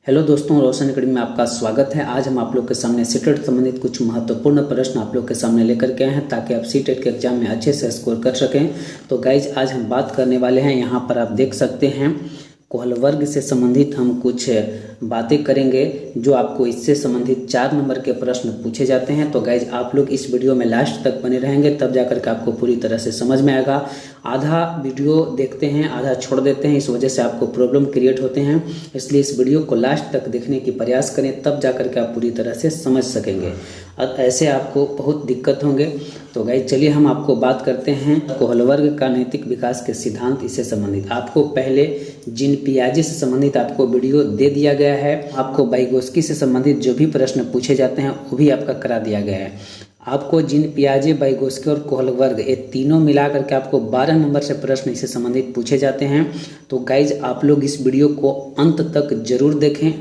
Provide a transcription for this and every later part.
Hello दोस्तों, रोशन academy में आपका स्वागत है। आज हम आप लोग के सामने सीटेट संबंधित कुछ महत्वपूर्ण प्रश्न आप लोग के सामने लेकर के आए हैं ताकि आप सीटेट के एग्जाम में अच्छे से स्कोर कर सकें। तो गाइज आज हम बात करने वाले हैं, यहाँ पर आप देख सकते हैं कोहल वर्ग से संबंधित हम कुछ बातें करेंगे जो आपको इससे संबंधित 4 नंबर के प्रश्न पूछे जाते हैं। तो गाइज आप लोग इस वीडियो में लास्ट तक बने रहेंगे, तब जाकर के आपको पूरी तरह से समझ में आएगा। आधा वीडियो देखते हैं, आधा छोड़ देते हैं, इस वजह से आपको प्रॉब्लम क्रिएट होते हैं। इसलिए इस वीडियो को लास्ट तक देखने की प्रयास करें, तब जाकर के आप पूरी तरह से समझ सकेंगे। अब ऐसे आपको बहुत दिक्कत होंगे। तो गाइज चलिए हम आपको बात करते हैं कोहल वर्ग का नैतिक विकास के सिद्धांत, इससे संबंधित आपको पहले जीन पियाजे से संबंधित आपको वीडियो दे दिया गया है। आपको वाइगोत्स्की से संबंधित जो भी प्रश्न पूछे जाते हैं वो भी आपका करा दिया गया है। आपको जीन पियाजे, वाइगोत्स्की और कोहल वर्ग ये तीनों मिला करके आपको 12 नंबर से प्रश्न इससे संबंधित पूछे जाते हैं। तो गाइज आप लोग इस वीडियो को अंत तक जरूर देखें,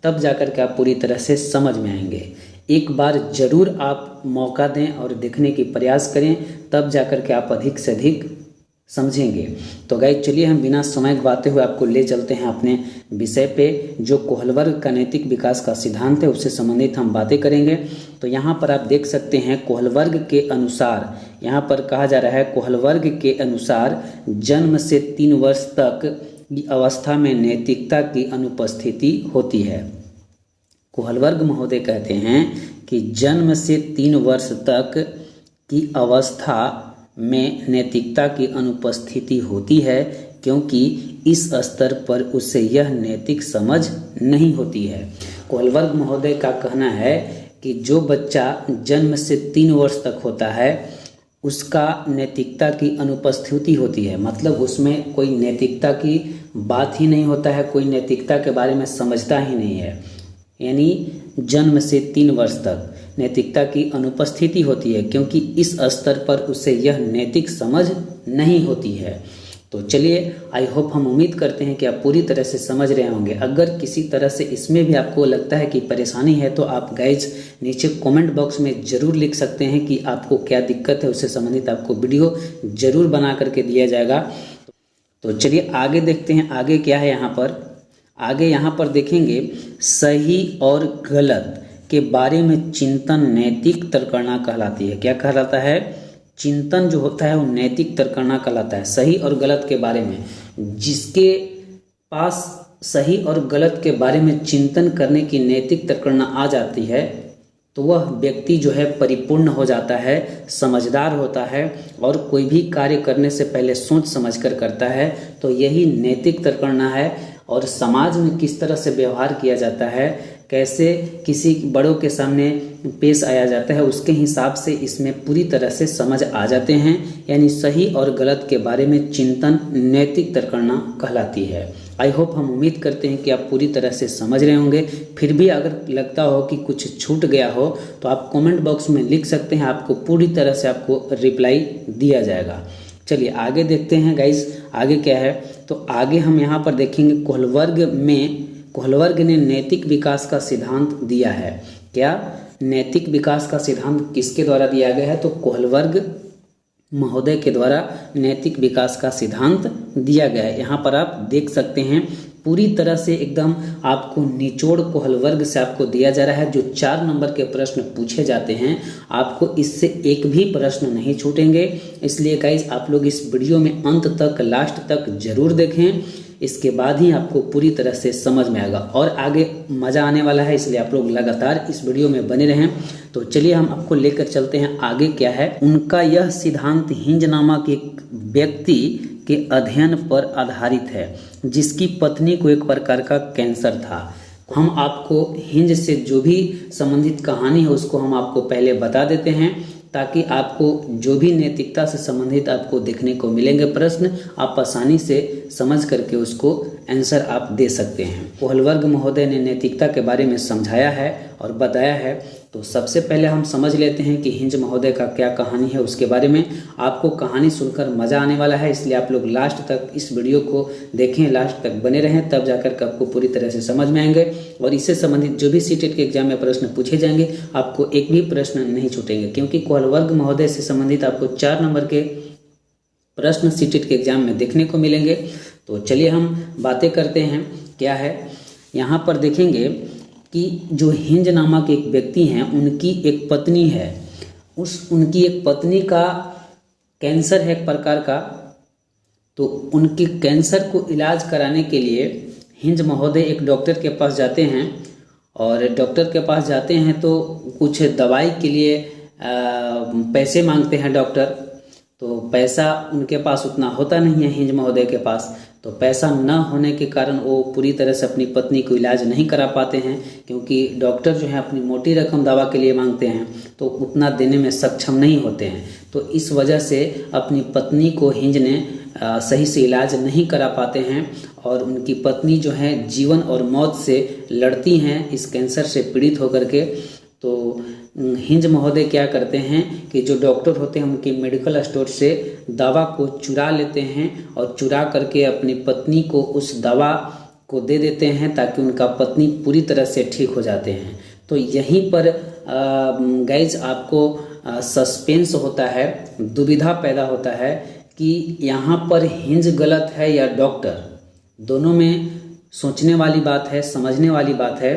तब जाकर के आप पूरी तरह से समझ में आएंगे। एक बार जरूर आप मौका दें और देखने की प्रयास करें, तब जाकर के आप अधिक से अधिक समझेंगे। तो गाइज चलिए हम बिना समय गवाते हुए आपको ले चलते हैं अपने विषय पे, जो कोहल वर्ग का नैतिक विकास का सिद्धांत है उससे संबंधित हम बातें करेंगे। तो यहाँ पर आप देख सकते हैं कोहल वर्ग के अनुसार, यहाँ पर कहा जा रहा है कोहल वर्ग के अनुसार जन्म से 3 वर्ष तक की अवस्था में नैतिकता की अनुपस्थिति होती है। कोहल वर्ग महोदय कहते हैं कि जन्म से 3 वर्ष तक की अवस्था में नैतिकता की अनुपस्थिति होती है, क्योंकि इस स्तर पर उसे यह नैतिक समझ नहीं होती है। कोहल वर्ग महोदय का कहना है कि जो बच्चा जन्म से 3 वर्ष तक होता है उसका नैतिकता की अनुपस्थिति होती है, मतलब उसमें कोई नैतिकता की बात ही नहीं होता है, कोई नैतिकता के बारे में समझता ही नहीं है। यानी जन्म से 3 वर्ष तक नैतिकता की अनुपस्थिति होती है, क्योंकि इस स्तर पर उसे यह नैतिक समझ नहीं होती है। तो चलिए, आई होप, हम उम्मीद करते हैं कि आप पूरी तरह से समझ रहे होंगे। अगर किसी तरह से इसमें भी आपको लगता है कि परेशानी है तो आप गाइज नीचे कमेंट बॉक्स में ज़रूर लिख सकते हैं कि आपको क्या दिक्कत है, उससे संबंधित आपको वीडियो ज़रूर बना करके दिया जाएगा। तो चलिए आगे देखते हैं, आगे क्या है यहाँ पर। आगे यहाँ पर देखेंगे सही और गलत के बारे में चिंतन नैतिक तर्कणा कहलाती है। क्या कहलाता है? चिंतन जो होता है वो नैतिक तर्कणा कहलाता है। सही और गलत के बारे में, जिसके पास सही और गलत के बारे में चिंतन करने की नैतिक तर्कणा आ जाती है तो वह व्यक्ति जो है परिपूर्ण हो जाता है, समझदार होता है और कोई भी कार्य करने से पहले सोच समझ कर करता है। तो यही नैतिक तर्कणा है। और समाज में किस तरह से व्यवहार किया जाता है, कैसे किसी बड़ों के सामने पेश आया जाता है, उसके हिसाब से इसमें पूरी तरह से समझ आ जाते हैं। यानी सही और गलत के बारे में चिंतन नैतिक तर्कणा कहलाती है। आई होप, हम उम्मीद करते हैं कि आप पूरी तरह से समझ रहे होंगे। फिर भी अगर लगता हो कि कुछ छूट गया हो तो आप कमेंट बॉक्स में लिख सकते हैं, आपको पूरी तरह से आपको रिप्लाई दिया जाएगा। चलिए आगे देखते हैं गाइज, आगे क्या है। तो आगे हम यहाँ पर देखेंगे कोहल वर्ग ने नैतिक विकास का सिद्धांत दिया है। क्या नैतिक विकास का सिद्धांत किसके द्वारा दिया गया है? तो कोहल वर्ग महोदय के द्वारा नैतिक विकास का सिद्धांत दिया गया है। यहाँ पर आप देख सकते हैं पूरी तरह से एकदम आपको निचोड़ कोहल वर्ग से आपको दिया जा रहा है। जो 4 नंबर के प्रश्न पूछे जाते हैं आपको इससे एक भी प्रश्न नहीं छूटेंगे। इसलिए गाइज आप लोग इस वीडियो में अंत तक, लास्ट तक जरूर देखें, इसके बाद ही आपको पूरी तरह से समझ में आएगा और आगे मज़ा आने वाला है। इसलिए आप लोग लगातार इस वीडियो में बने रहें। तो चलिए हम आपको लेकर चलते हैं आगे क्या है। उनका यह सिद्धांत हिंज नामक एक व्यक्ति के अध्ययन पर आधारित है, जिसकी पत्नी को एक प्रकार का कैंसर था। हम आपको हिंज से जो भी संबंधित कहानी है उसको हम आपको पहले बता देते हैं, ताकि आपको जो भी नैतिकता से संबंधित आपको देखने को मिलेंगे प्रश्न, आप आसानी से समझ करके उसको आंसर आप दे सकते हैं। कोहल वर्ग महोदय ने नैतिकता के बारे में समझाया है और बताया है। तो सबसे पहले हम समझ लेते हैं कि हिंज महोदय का क्या कहानी है उसके बारे में। आपको कहानी सुनकर मज़ा आने वाला है, इसलिए आप लोग लास्ट तक इस वीडियो को देखें, लास्ट तक बने रहें, तब जाकर के आपको पूरी तरह से समझ में आएंगे। और इससे संबंधित जो भी सीटेट के एग्जाम में प्रश्न पूछे जाएंगे आपको एक भी प्रश्न नहीं छूटेंगे, क्योंकि कोहल वर्ग महोदय से संबंधित आपको 4 नंबर के प्रश्न सीटेट के एग्जाम में देखने को मिलेंगे। तो चलिए हम बातें करते हैं क्या है। यहाँ पर देखेंगे कि जो हिंज नामक एक व्यक्ति हैं, उनकी एक पत्नी है, उनकी एक पत्नी का कैंसर है एक प्रकार का। तो उनके कैंसर को इलाज कराने के लिए हिंज महोदय एक डॉक्टर के पास जाते हैं, और डॉक्टर के पास जाते हैं तो कुछ दवाई के लिए पैसे मांगते हैं डॉक्टर। तो पैसा उनके पास उतना होता नहीं है हिंज महोदय के पास, तो पैसा न होने के कारण वो पूरी तरह से अपनी पत्नी को इलाज नहीं करा पाते हैं, क्योंकि डॉक्टर जो है अपनी मोटी रकम दवा के लिए मांगते हैं तो उतना देने में सक्षम नहीं होते हैं। तो इस वजह से अपनी पत्नी को हिंज ने सही से इलाज नहीं करा पाते हैं, और उनकी पत्नी जो है जीवन और मौत से लड़ती हैं इस कैंसर से पीड़ित होकर के। तो हिंज महोदय क्या करते हैं कि जो डॉक्टर होते हैं उनके मेडिकल स्टोर से दवा को चुरा लेते हैं, और चुरा करके अपनी पत्नी को उस दवा को दे देते हैं ताकि उनका पत्नी पूरी तरह से ठीक हो जाते हैं। तो यहीं पर गाइज आपको सस्पेंस होता है, दुविधा पैदा होता है कि यहाँ पर हिंज गलत है या डॉक्टर। दोनों में सोचने वाली बात है, समझने वाली बात है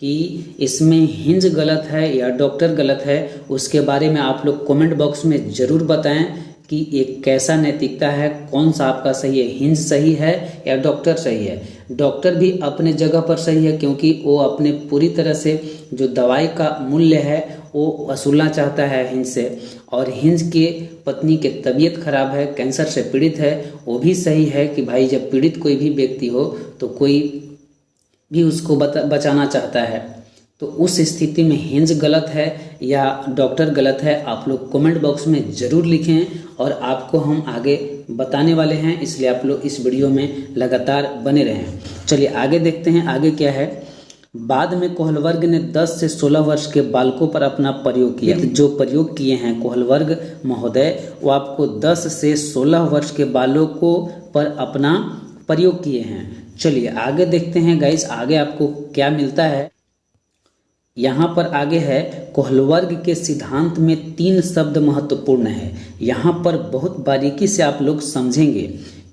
कि इसमें हिंज गलत है या डॉक्टर गलत है। उसके बारे में आप लोग कमेंट बॉक्स में ज़रूर बताएं कि ये कैसा नैतिकता है, कौन सा आपका सही है, हिंज सही है या डॉक्टर सही है। डॉक्टर भी अपने जगह पर सही है, क्योंकि वो अपने पूरी तरह से जो दवाई का मूल्य है वो वसूलना चाहता है हिंज से, और हिंज के पत्नी के तबीयत खराब है, कैंसर से पीड़ित है, वो भी सही है कि भाई जब पीड़ित कोई भी व्यक्ति हो तो कोई भी उसको बचाना चाहता है। तो उस स्थिति में हिंज गलत है या डॉक्टर गलत है, आप लोग कमेंट बॉक्स में ज़रूर लिखें, और आपको हम आगे बताने वाले हैं, इसलिए आप लोग इस वीडियो में लगातार बने रहें। चलिए आगे देखते हैं, आगे क्या है। बाद में कोहलवर्ग ने 10 से 16 वर्ष के बालकों पर अपना प्रयोग किया। जो प्रयोग किए हैं कोहलवर्ग महोदय, वो आपको 10 से 16 वर्ष के बालकों पर अपना प्रयोग किए हैं। चलिए आगे देखते हैं गाइस, आगे आपको क्या मिलता है। यहाँ पर आगे है, कोहलवर्ग के सिद्धांत में 3 शब्द महत्वपूर्ण है। यहाँ पर बहुत बारीकी से आप लोग समझेंगे।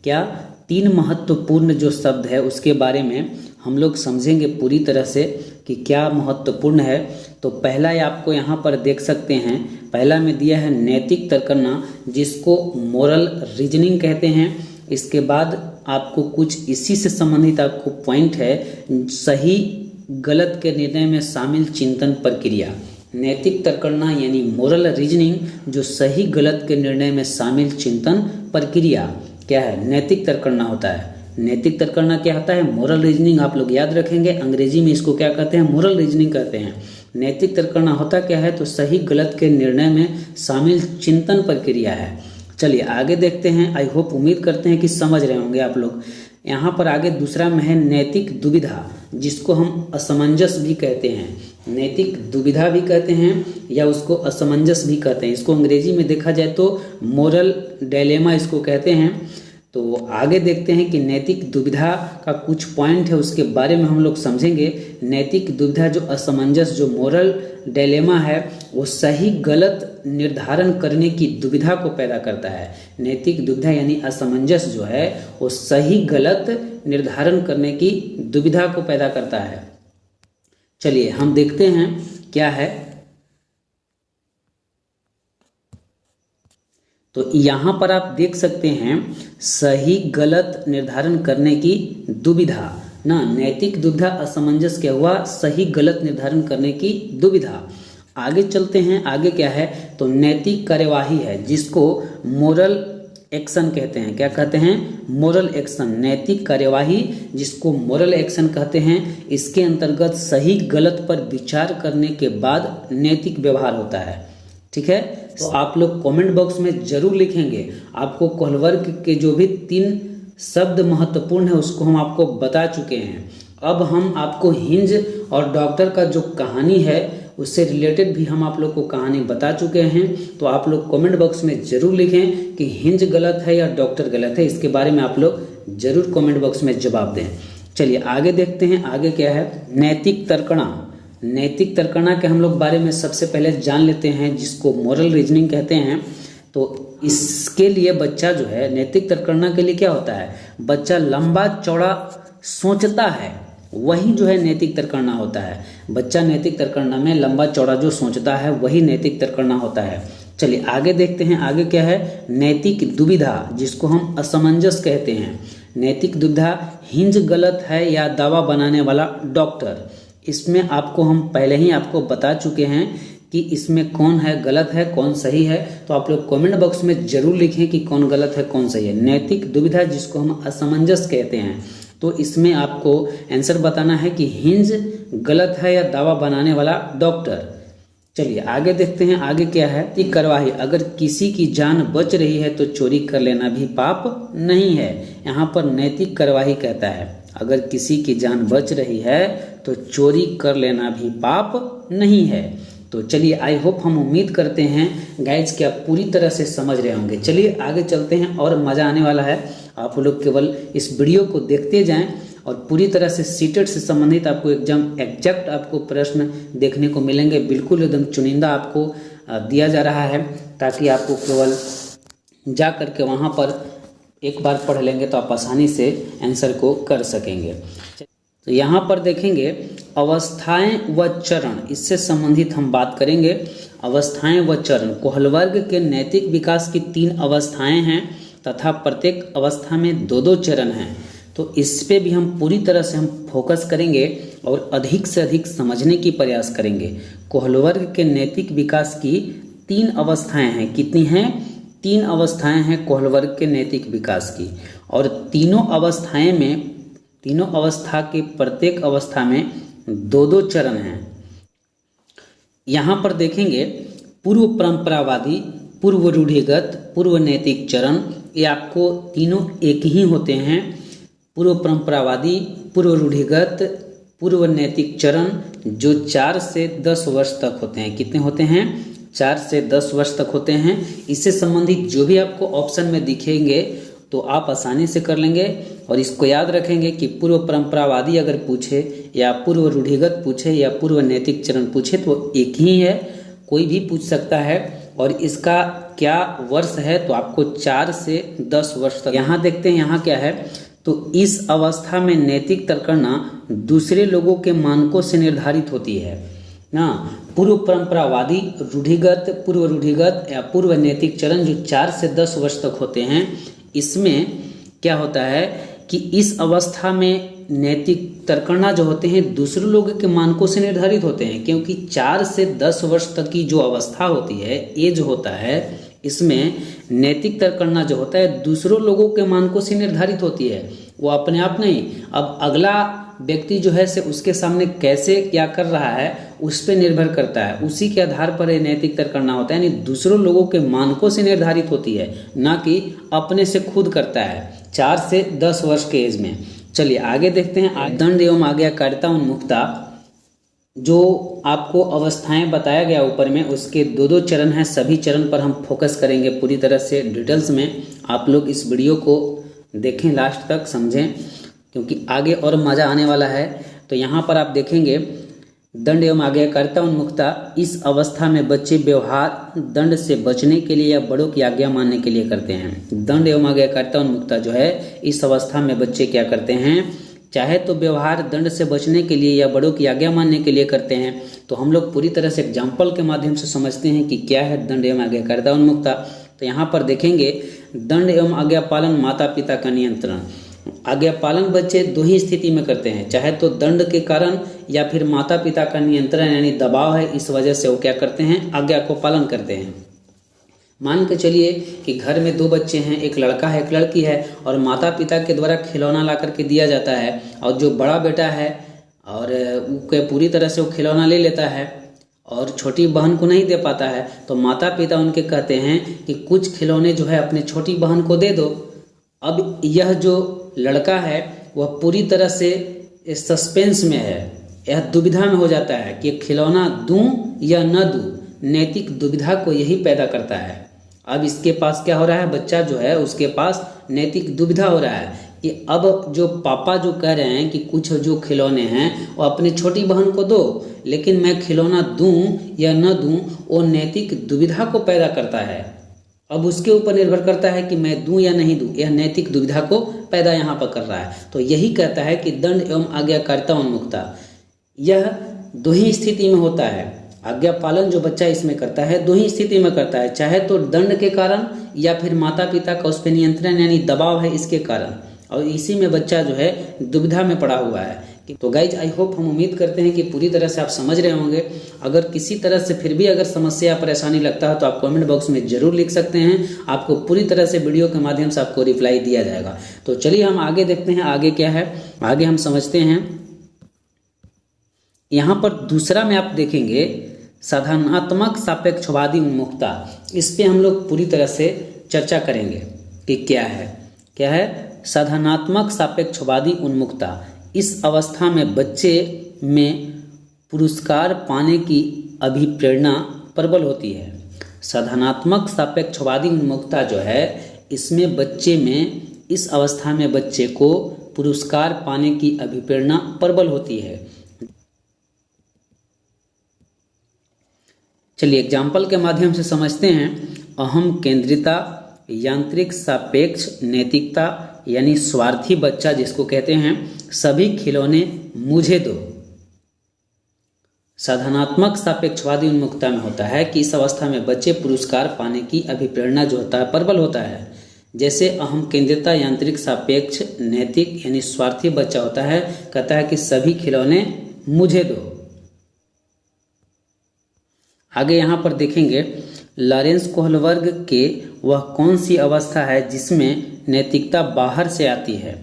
क्या 3 महत्वपूर्ण जो शब्द है उसके बारे में हम लोग समझेंगे पूरी तरह से कि क्या महत्वपूर्ण है। तो पहला आपको यहाँ पर देख सकते हैं, पहला में दिया है नैतिक तर्क करना, जिसको मोरल रीजनिंग कहते हैं। इसके बाद आपको कुछ इसी से संबंधित आपको पॉइंट है, सही गलत के निर्णय में शामिल चिंतन प्रक्रिया। नैतिक तर्क करना यानी मोरल रीजनिंग, जो सही गलत के निर्णय में शामिल चिंतन प्रक्रिया क्या है, नैतिक तर्क करना होता है। नैतिक तर्क करना क्या होता है, मोरल रीजनिंग। आप लोग याद रखेंगे, अंग्रेजी में इसको क्या कहते हैं, मोरल रीजनिंग कहते हैं। नैतिक तर्क करना होता क्या है, तो सही गलत के निर्णय में शामिल चिंतन प्रक्रिया है। चलिए आगे देखते हैं। आई होप, उम्मीद करते हैं कि समझ रहे होंगे आप लोग। यहाँ पर आगे दूसरा में है नैतिक दुविधा, जिसको हम असमंजस भी कहते हैं। नैतिक दुविधा भी कहते हैं या उसको असमंजस भी कहते हैं। इसको अंग्रेजी में देखा जाए तो मोरल डायलेमा इसको कहते हैं। तो आगे देखते हैं कि नैतिक दुविधा का कुछ पॉइंट है, उसके बारे में हम लोग समझेंगे। नैतिक दुविधा जो असमंजस, जो मोरल डायलेमा है, वो सही गलत निर्धारण करने की दुविधा को पैदा करता है। नैतिक दुविधा यानी असमंजस जो है वो सही गलत निर्धारण करने की दुविधा को पैदा करता है। चलिए हम देखते हैं क्या है। तो यहाँ पर आप देख सकते हैं सही गलत निर्धारण करने की दुविधा ना, नैतिक दुविधा असमंजस क्या हुआ, सही गलत निर्धारण करने की दुविधा। आगे चलते हैं, आगे क्या है, तो नैतिक कार्यवाही है, जिसको मोरल एक्शन कहते हैं। क्या कहते हैं, मोरल एक्शन। नैतिक कार्यवाही जिसको मोरल एक्शन कहते हैं, इसके अंतर्गत सही गलत पर विचार करने के बाद नैतिक व्यवहार होता है। ठीक है, तो आप लोग कमेंट बॉक्स में जरूर लिखेंगे। आपको कोहलवर्ग के जो भी 3 शब्द महत्वपूर्ण है उसको हम आपको बता चुके हैं। अब हम आपको हिंज और डॉक्टर का जो कहानी है उससे रिलेटेड भी हम आप लोग को कहानी बता चुके हैं। तो आप लोग कमेंट बॉक्स में जरूर लिखें कि हिंज गलत है या डॉक्टर गलत है। इसके बारे में आप लोग जरूर कमेंट बॉक्स में जवाब दें। चलिए आगे देखते हैं, आगे क्या है, नैतिक तर्कणा। नैतिक तर्कणा के हम लोग बारे में सबसे पहले जान लेते हैं, जिसको मोरल रीजनिंग कहते हैं। तो इसके लिए बच्चा जो है, नैतिक तर्कणा के लिए क्या होता है, बच्चा लंबा चौड़ा सोचता है वही जो है नैतिक तर्कणा होता है। बच्चा नैतिक तर्कणा में लंबा चौड़ा जो सोचता है वही नैतिक तर्कणा होता है। चलिए आगे देखते हैं, आगे क्या है, नैतिक दुविधा, जिसको हम असमंजस कहते हैं। नैतिक दुविधा, हिंज गलत है या दावा बनाने वाला डॉक्टर। इसमें आपको हम पहले ही आपको बता चुके हैं कि इसमें कौन है गलत है कौन सही है, तो आप लोग कमेंट बॉक्स में जरूर लिखें कि कौन गलत है कौन सही है। नैतिक दुविधा जिसको हम असमंजस कहते हैं, तो इसमें आपको आंसर बताना है कि हिंज गलत है या दावा बनाने वाला डॉक्टर। चलिए आगे देखते हैं, आगे क्या है कि कार्यवाही, अगर किसी की जान बच रही है तो चोरी कर लेना भी पाप नहीं है। यहाँ पर नैतिक कार्यवाही कहता है अगर किसी की जान बच रही है तो चोरी कर लेना भी पाप नहीं है। तो चलिए आई होप, हम उम्मीद करते हैं गाइज कि आप पूरी तरह से समझ रहे होंगे। चलिए आगे चलते हैं और मज़ा आने वाला है। आप लोग केवल इस वीडियो को देखते जाएं और पूरी तरह से सीटेट से संबंधित आपको एग्जाम एग्जैक्ट आपको प्रश्न देखने को मिलेंगे। बिल्कुल एकदम चुनिंदा आपको दिया जा रहा है, ताकि आपको केवल जा करके वहाँ पर एक बार पढ़ लेंगे तो आप आसानी से आंसर को कर सकेंगे। तो यहाँ पर देखेंगे अवस्थाएं व चरण, इससे संबंधित हम बात करेंगे। अवस्थाएं व चरण, कोहलवर्ग के नैतिक विकास की 3 अवस्थाएं हैं तथा प्रत्येक अवस्था में 2-2 चरण हैं। तो इस पे भी हम पूरी तरह से हम फोकस करेंगे और अधिक से अधिक समझने की प्रयास करेंगे। कोहलवर्ग के नैतिक विकास की 3 अवस्थाएं हैं। कितनी हैं? 3 अवस्थाएं हैं कोहलवर्ग के नैतिक विकास की, और तीनों अवस्था के प्रत्येक अवस्था में 2-2 चरण हैं। यहाँ पर देखेंगे पूर्व परंपरावादी, पूर्व रूढ़िगत, पूर्व नैतिक चरण, ये आपको तीनों एक ही होते हैं। पूर्व परंपरावादी, पूर्व रूढ़िगत, पूर्व नैतिक चरण जो 4 से 10 वर्ष तक होते हैं। कितने होते हैं? 4 से 10 वर्ष तक होते हैं। इससे संबंधित जो भी आपको ऑप्शन में दिखेंगे तो आप आसानी से कर लेंगे, और इसको याद रखेंगे कि पूर्व परंपरावादी अगर पूछे या पूर्व रूढ़िगत पूछे या पूर्व नैतिक चरण पूछे तो एक ही है, कोई भी पूछ सकता है। और इसका क्या वर्ष है तो आपको 4 से 10 वर्ष तक। यहाँ देखते हैं यहाँ क्या है, तो इस अवस्था में नैतिक तर्कणा दूसरे लोगों के मानकों से निर्धारित होती है ना। पूर्व परंपरावादी, रूढ़िगत, पूर्व रूढ़िगत या पूर्व नैतिक चरण जो 4 से 10 वर्ष तक होते हैं, इसमें क्या होता है कि इस अवस्था में नैतिक तर्कणा जो होते हैं दूसरे लोगों के मानकों से निर्धारित होते हैं, क्योंकि 4 से 10 वर्ष तक की जो अवस्था होती है, एज होता है, इसमें नैतिक तर्कणा जो होता है दूसरों लोगों के मानकों से निर्धारित होती है, वो अपने आप नहीं। अब अगला व्यक्ति जो है से उसके सामने कैसे क्या कर रहा है उस पर निर्भर करता है, उसी के आधार पर ये नैतिक तर्कणा होता है। यानी दूसरों लोगों के मानकों से निर्धारित होती है, ना कि अपने से खुद करता है 4 से 10 वर्ष के एज में। चलिए आगे देखते हैं, दंड एवं आज्ञाकारिता उन्मुखता, जो आपको अवस्थाएं बताया गया ऊपर में, उसके 2-2 चरण हैं। सभी चरण पर हम फोकस करेंगे पूरी तरह से डिटेल्स में। आप लोग इस वीडियो को देखें, लास्ट तक समझें, क्योंकि आगे और मज़ा आने वाला है। तो यहाँ पर आप देखेंगे दंड एवं आज्ञाकारिता उन्मुखता, इस अवस्था में बच्चे व्यवहार दंड से बचने के लिए या बड़ों की आज्ञा मानने के लिए करते हैं। दंड एवं आज्ञाकारिता उन्मुखता जो है, इस अवस्था में बच्चे क्या करते हैं, चाहे तो व्यवहार दंड से बचने के लिए या बड़ों की आज्ञा मानने के लिए करते हैं। तो हम लोग पूरी तरह से एग्जाम्पल के माध्यम से समझते हैं कि क्या है दंड एवं आज्ञाकारिता उन्मुखता। तो यहाँ पर देखेंगे दंड एवं आज्ञा पालन माता पिता का नियंत्रण। आज्ञा पालन बच्चे 2 ही स्थिति में करते हैं, चाहे तो दंड के कारण या फिर माता पिता का नियंत्रण यानी दबाव है, इस वजह से वो क्या करते हैं, आज्ञा को पालन करते हैं। मान के चलिए कि घर में 2 बच्चे हैं, एक लड़का है एक लड़की है, और माता पिता के द्वारा खिलौना ला करके दिया जाता है, और जो बड़ा बेटा है और पूरी तरह से वो खिलौना ले लेता है और छोटी बहन को नहीं दे पाता है, तो माता पिता उनके कहते हैं कि कुछ खिलौने जो है अपने छोटी बहन को दे दो। अब यह जो लड़का है वह पूरी तरह से सस्पेंस में है, यह दुविधा में हो जाता है कि खिलौना दूं या न दूं। नैतिक दुविधा को यही पैदा करता है। अब इसके पास क्या हो रहा है, बच्चा जो है उसके पास नैतिक दुविधा हो रहा है कि अब जो पापा जो कह रहे हैं कि कुछ जो खिलौने हैं वो अपनी छोटी बहन को दो, लेकिन मैं खिलौना दूं या न दूं, वो नैतिक दुविधा को पैदा करता है। अब उसके ऊपर निर्भर करता है कि मैं दूं या नहीं दूं, यह नैतिक दुविधा को पैदा यहाँ पर कर रहा है। तो यही कहता है कि दंड एवं आज्ञाकारिता उन्मुखता यह दो ही स्थिति में होता है। आज्ञा पालन जो बच्चा इसमें करता है दो ही स्थिति में करता है, चाहे तो दंड के कारण या फिर माता पिता का उस पर नियंत्रण यानी दबाव है इसके कारण, और इसी में बच्चा जो है दुविधा में पड़ा हुआ है। तो गाइज आई होप, हम उम्मीद करते हैं कि पूरी तरह से आप समझ रहे होंगे। अगर किसी तरह से फिर भी अगर समस्या या परेशानी लगता है तो आप कमेंट बॉक्स में जरूर लिख सकते हैं, आपको पूरी तरह से वीडियो के माध्यम से आपको रिप्लाई दिया जाएगा। तो चलिए हम आगे देखते हैं आगे क्या है, आगे हम समझते हैं। यहाँ पर दूसरा में आप देखेंगे साधनात्मक सापेक्षवादी उन्मुखता, इस पे हम लोग पूरी तरह से चर्चा करेंगे कि क्या है साधनात्मक सापेक्षवादी उन्मुखता। इस अवस्था में बच्चे में पुरस्कार पाने की अभिप्रेरणा प्रबल होती है। साधनात्मक सापेक्षवादी उन्मुखता जो है इसमें बच्चे में, इस अवस्था में बच्चे को पुरस्कार पाने की अभिप्रेरणा प्रबल होती है। चलिए एग्जाम्पल के माध्यम से समझते हैं। अहम केंद्रिता, यांत्रिक सापेक्ष नैतिकता यानी स्वार्थी बच्चा जिसको कहते हैं, सभी खिलौने मुझे दो। साधनात्मक सापेक्षवादी उन्मुखता में होता है कि इस अवस्था में बच्चे पुरस्कार पाने की अभिप्रेरणा जो होता है प्रबल होता है। जैसे अहम केंद्रिता, यांत्रिक सापेक्ष नैतिक यानी स्वार्थी बच्चा होता है, कहता है कि सभी खिलौने मुझे दो। आगे यहाँ पर देखेंगे लॉरेंस कोहलवर्ग के वह कौन सी अवस्था है जिसमें नैतिकता बाहर से आती है।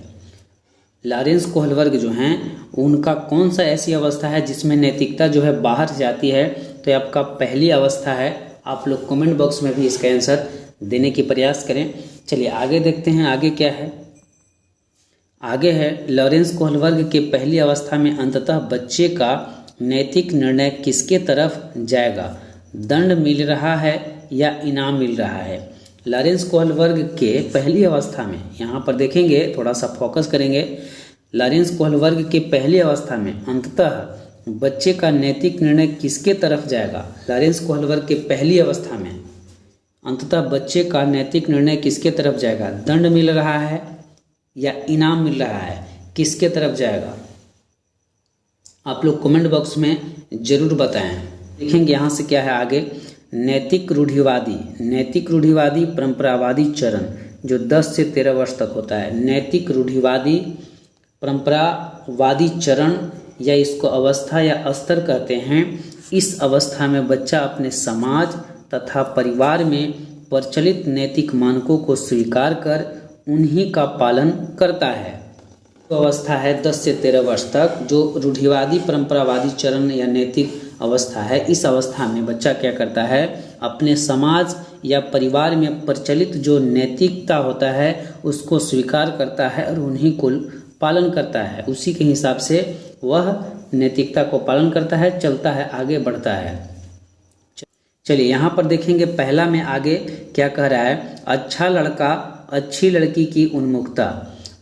लॉरेंस कोहलवर्ग जो हैं उनका कौन सा ऐसी अवस्था है जिसमें नैतिकता जो है बाहर से आती है, तो ये आपका पहली अवस्था है। आप लोग कमेंट बॉक्स में भी इसका आंसर देने की प्रयास करें। चलिए आगे देखते हैं आगे क्या है। आगे है लॉरेंस कोहलवर्ग के पहली अवस्था में अंततः बच्चे का नैतिक निर्णय किसके तरफ जाएगा, दंड मिल रहा है या इनाम मिल रहा है। लॉरेंस कोहलवर्ग के पहली अवस्था में यहाँ पर देखेंगे, थोड़ा सा फोकस करेंगे। लॉरेंस कोहलवर्ग के पहली अवस्था में अंततः बच्चे का नैतिक निर्णय किसके तरफ जाएगा। लॉरेंस कोहलवर्ग के पहली अवस्था में अंततः बच्चे का नैतिक निर्णय किसके तरफ जाएगा, दंड मिल रहा है या इनाम मिल रहा है, किसके तरफ जाएगा। आप लोग कमेंट बॉक्स में जरूर बताएं। देखेंगे यहाँ से क्या है आगे, नैतिक रूढ़िवादी परंपरावादी चरण जो 10 से 13 वर्ष तक होता है। नैतिक रूढ़िवादी परंपरावादी चरण या इसको अवस्था या स्तर कहते हैं। इस अवस्था में बच्चा अपने समाज तथा परिवार में प्रचलित नैतिक मानकों को स्वीकार कर उन्हीं का पालन करता है। तो अवस्था है 10 से 13 वर्ष तक, जो रूढ़िवादी परंपरावादी चरण या नैतिक अवस्था है। इस अवस्था में बच्चा क्या करता है, अपने समाज या परिवार में प्रचलित जो नैतिकता होता है उसको स्वीकार करता है और उन्हीं को पालन करता है। उसी के हिसाब से वह नैतिकता को पालन करता है, चलता है, आगे बढ़ता है। चलिए यहाँ पर देखेंगे पहला में आगे क्या कह रहा है, अच्छा लड़का अच्छी लड़की की उन्मुखता।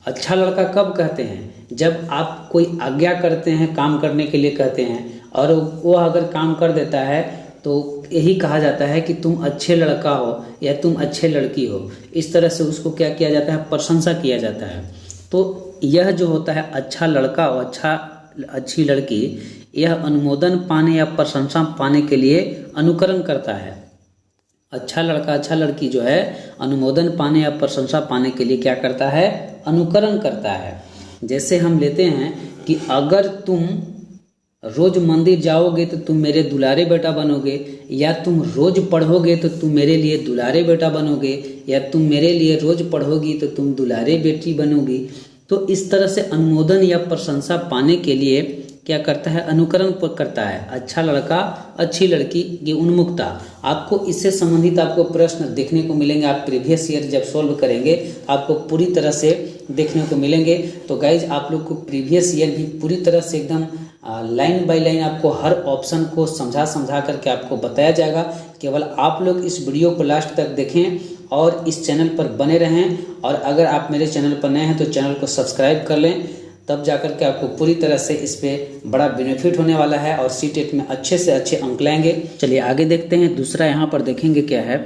अच्छा लड़का कब कहते हैं, जब आप कोई आज्ञा करते हैं, काम करने के लिए कहते हैं और वो अगर काम कर देता है तो यही कहा जाता है कि तुम अच्छे लड़का हो या तुम अच्छे लड़की हो। इस तरह से उसको क्या किया जाता है, प्रशंसा किया जाता है। तो यह जो होता है अच्छा लड़का और अच्छी लड़की, यह अनुमोदन पाने या प्रशंसा पाने के लिए अनुकरण करता है। अच्छा लड़का अच्छा लड़की जो है अनुमोदन पाने या प्रशंसा पाने के लिए क्या करता है, अनुकरण करता है। जैसे हम लेते हैं कि अगर तुम रोज मंदिर जाओगे तो तुम मेरे दुलारे बेटा बनोगे, या तुम रोज पढ़ोगे तो तुम मेरे लिए दुलारे बेटा बनोगे, या तुम मेरे लिए रोज पढ़ोगी तो तुम दुलारे बेटी बनोगी। तो इस तरह से अनुमोदन या प्रशंसा पाने के लिए क्या करता है, अनुकरण करता है। अच्छा लड़का अच्छी लड़की की उन्मुखता। आपको इससे संबंधित आपको प्रश्न देखने को मिलेंगे। आप प्रीवियस ईयर जब सॉल्व करेंगे आपको पूरी तरह से देखने को मिलेंगे। तो गाइज आप लोग को प्रीवियस ईयर भी पूरी तरह से एकदम लाइन बाय लाइन आपको हर ऑप्शन को समझा करके आपको बताया जाएगा। केवल आप लोग इस वीडियो को लास्ट तक देखें और इस चैनल पर बने रहें। और अगर आप मेरे चैनल पर नए हैं तो चैनल को सब्सक्राइब कर लें, तब जाकर के आपको पूरी तरह से इस पे बड़ा बेनिफिट होने वाला है और सीटेट में अच्छे से अच्छे अंक लाएंगे। चलिए आगे देखते हैं। दूसरा यहाँ पर देखेंगे क्या है,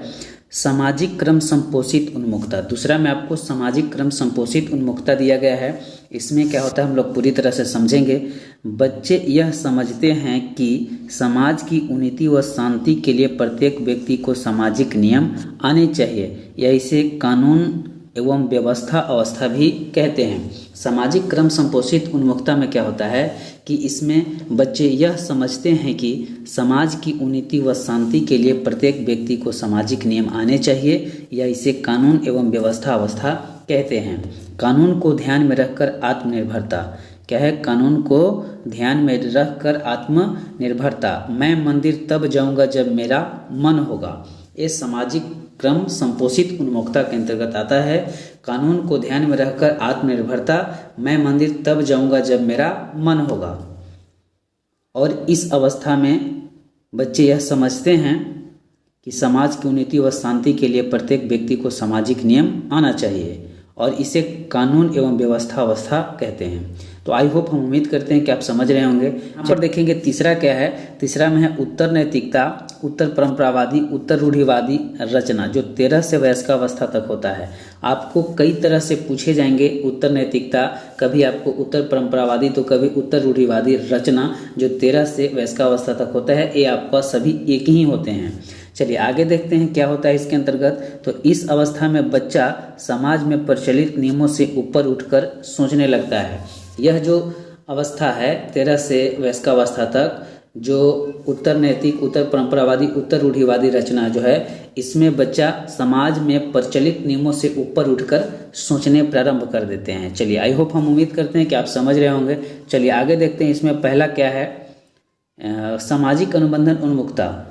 सामाजिक क्रम संपोषित उन्मुखता। दूसरा में आपको सामाजिक क्रम संपोषित उन्मुखता दिया गया है। इसमें क्या होता है हम लोग पूरी तरह से समझेंगे। बच्चे यह समझते हैं कि समाज की उन्नति व शांति के लिए प्रत्येक व्यक्ति को सामाजिक नियम आने चाहिए या इसे कानून एवं व्यवस्था अवस्था भी कहते हैं। सामाजिक क्रम संपोषित उन्मुखता में क्या होता है कि इसमें बच्चे यह समझते हैं कि समाज की उन्नति व शांति के लिए प्रत्येक व्यक्ति को सामाजिक नियम आने चाहिए या इसे कानून एवं व्यवस्था अवस्था कहते हैं। कानून को ध्यान में रखकर आत्मनिर्भरता क्या है? कानून को ध्यान में रखकर आत्मनिर्भरता। मैं मंदिर तब जाऊंगा जब मेरा मन होगा। ये सामाजिक क्रम संपोषित उन्मुखता के अंतर्गत आता है। कानून को ध्यान में रखकर आत्मनिर्भरता। मैं मंदिर तब जाऊंगा जब मेरा मन होगा। और इस अवस्था में बच्चे यह समझते हैं कि समाज की उन्नति व शांति के लिए प्रत्येक व्यक्ति को सामाजिक नियम आना चाहिए और इसे कानून एवं व्यवस्था अवस्था कहते हैं। तो आई होप हम उम्मीद करते हैं कि आप समझ रहे होंगे। यहाँ पर देखेंगे तीसरा क्या है। तीसरा में है उत्तर नैतिकता, उत्तर परंपरावादी, उत्तर रूढ़िवादी रचना, जो 13 से वयस्कावस्था तक होता है। आपको कई तरह से पूछे जाएंगे उत्तर नैतिकता, कभी आपको उत्तर परंपरावादी तो कभी उत्तर रूढ़िवादी रचना, जो 13 से वयस्कावस्था तक होता है। ये आपका सभी एक ही होते हैं। चलिए आगे देखते हैं क्या होता है इसके अंतर्गत। तो इस अवस्था में बच्चा समाज में प्रचलित नियमों से ऊपर उठकर सोचने लगता है। यह जो अवस्था है 13 से वयस्कावस्था तक, जो उत्तर नैतिक, उत्तर परंपरावादी, उत्तर रूढ़िवादी रचना जो है, इसमें बच्चा समाज में प्रचलित नियमों से ऊपर उठकर सोचने प्रारंभ कर देते हैं। चलिए आई होप हम उम्मीद करते हैं कि आप समझ रहे होंगे। चलिए आगे देखते हैं। इसमें पहला क्या है, सामाजिक अनुबंधन उन्मुखता,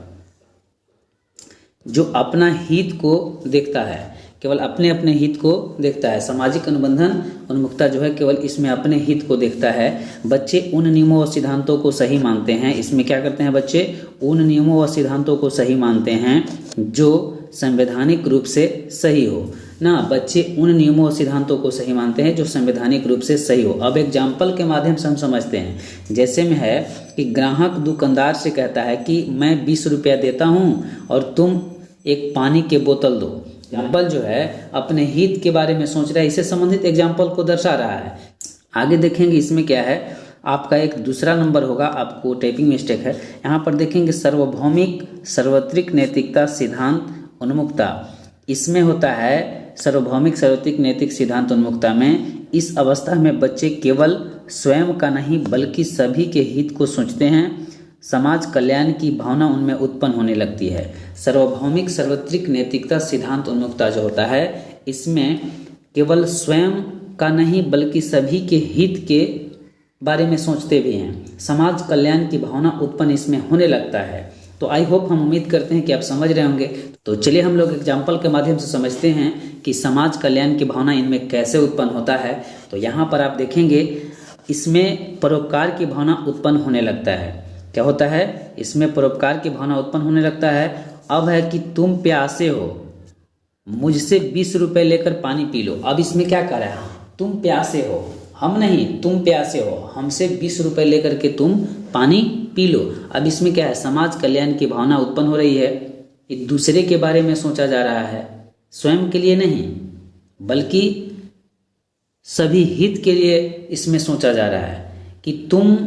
जो अपना हित को देखता है, केवल अपने अपने हित को देखता है। सामाजिक अनुबंधन उन्मुखता जो है केवल इसमें अपने हित को देखता है। बच्चे उन नियमों व सिद्धांतों को सही मानते हैं। इसमें क्या करते हैं बच्चे? उन नियमों व सिद्धांतों को सही मानते हैं जो संवैधानिक रूप से सही हो ना। बच्चे उन नियमों और सिद्धांतों को सही मानते हैं जो संवैधानिक रूप से सही हो। अब एग्जाम्पल के माध्यम से हम समझते हैं। जैसे में है कि ग्राहक दुकानदार से कहता है कि मैं 20 रुपया देता हूँ और तुम एक पानी के बोतल दो। एग्जाम्पल जो है अपने हित के बारे में सोच रहा है, इससे संबंधित एग्जाम्पल को दर्शा रहा है। आगे देखेंगे इसमें क्या है, आपका एक दूसरा नंबर होगा, आपको टाइपिंग मिस्टेक है। यहाँ पर देखेंगे सार्वभौमिक सार्वत्रिक नैतिकता सिद्धांत उन्मुखता। इसमें होता है सार्वभौमिक सार्वत्रिक नैतिक सिद्धांत उन्मुखता में इस अवस्था में बच्चे केवल स्वयं का नहीं बल्कि सभी के हित को सोचते हैं। समाज कल्याण की भावना उनमें उत्पन्न होने लगती है। सार्वभौमिक सार्वत्रिक नैतिकता सिद्धांत उन्मुखता जो होता है, इसमें केवल स्वयं का नहीं बल्कि सभी के हित के बारे में सोचते भी हैं। समाज कल्याण की भावना उत्पन्न इसमें होने लगता है। तो आई होप हम उम्मीद करते हैं कि आप समझ रहे होंगे। तो चलिए हम लोग एग्जाम्पल के माध्यम से समझते हैं कि समाज कल्याण की भावना इनमें कैसे उत्पन्न होता है। तो यहाँ पर आप देखेंगे इसमें परोपकार की भावना उत्पन्न होने लगता है। क्या होता है? इसमें परोपकार की भावना उत्पन्न होने लगता है। अब है कि तुम प्यासे हो, मुझसे 20 रुपए लेकर पानी पी लो। अब इसमें क्या कर रहा है? तुम प्यासे हो, हम नहीं, तुम प्यासे हो, हमसे 20 रुपए लेकर के तुम पानी पी लो। अब इसमें क्या है? समाज कल्याण की भावना उत्पन्न हो रही है। एक दूसरे के बारे में सोचा जा रहा है, स्वयं के लिए नहीं बल्कि सभी हित के लिए इसमें सोचा जा रहा है कि तुम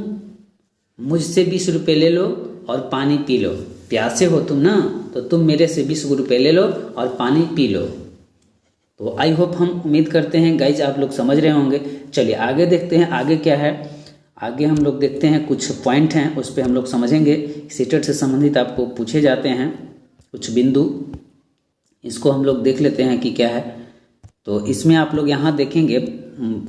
मुझसे 20 रुपए ले लो और पानी पी लो। प्यासे हो तुम ना, तो तुम मेरे से 20 रुपए ले लो और पानी पी लो। तो आई होप हम उम्मीद करते हैं गाइज आप लोग समझ रहे होंगे। चलिए आगे देखते हैं। आगे क्या है? आगे हम लोग देखते हैं कुछ पॉइंट हैं, उस पर हम लोग समझेंगे। सीटेट से संबंधित आपको पूछे जाते हैं कुछ बिंदु, इसको हम लोग देख लेते हैं कि क्या है। तो इसमें आप लोग यहाँ देखेंगे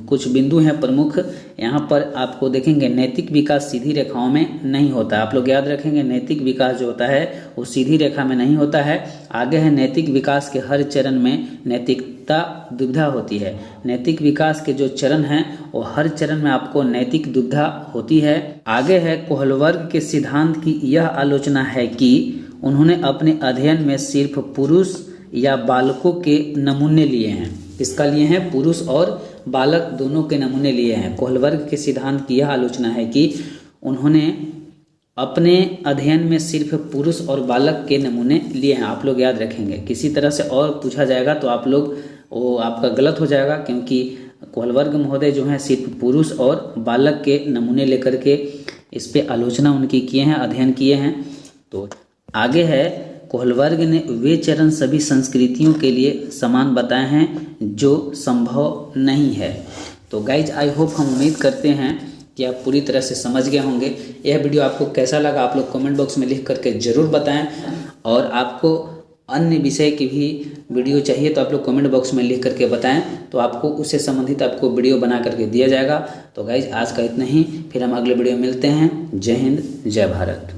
कुछ बिंदु हैं प्रमुख। यहाँ पर आपको देखेंगे नैतिक विकास सीधी रेखाओं में नहीं होता। आप लोग याद रखेंगे नैतिक विकास जो होता है वो सीधी रेखा में नहीं होता है। आगे है नैतिक विकास के हर चरण में नैतिकता दुविधा होती है। नैतिक विकास के जो चरण हैं वो हर चरण में आपको नैतिक दुविधा होती है। आगे है कोहलबर्ग के सिद्धांत की यह आलोचना है कि उन्होंने अपने अध्ययन में सिर्फ पुरुष या बालकों के नमूने लिए हैं। किसका लिए हैं? पुरुष और बालक दोनों के नमूने लिए हैं। कोहलबर्ग के सिद्धांत की यह आलोचना है कि उन्होंने अपने अध्ययन में सिर्फ पुरुष और बालक के नमूने लिए हैं। आप लोग याद रखेंगे, किसी तरह से और पूछा जाएगा तो आप लोग वो आपका गलत हो जाएगा, क्योंकि कोहलवर्ग महोदय जो हैं सिर्फ पुरुष और बालक के नमूने लेकर के इस पे आलोचना उनकी किए हैं, अध्ययन किए हैं। तो आगे है, कोहलवर्ग ने वे चरण सभी संस्कृतियों के लिए समान बताए हैं जो संभव नहीं है। तो गाइज आई होप, हम उम्मीद करते हैं कि आप पूरी तरह से समझ गए होंगे। यह वीडियो आपको कैसा लगा आप लोग कमेंट बॉक्स में लिख करके ज़रूर बताएं, और आपको अन्य विषय की भी वीडियो चाहिए तो आप लोग कमेंट बॉक्स में लिख करके बताएं, तो आपको उससे संबंधित आपको वीडियो बना करके दिया जाएगा। तो गाइज आज का इतना ही, फिर हम अगले वीडियो में मिलते हैं। जय हिंद, जय भारत।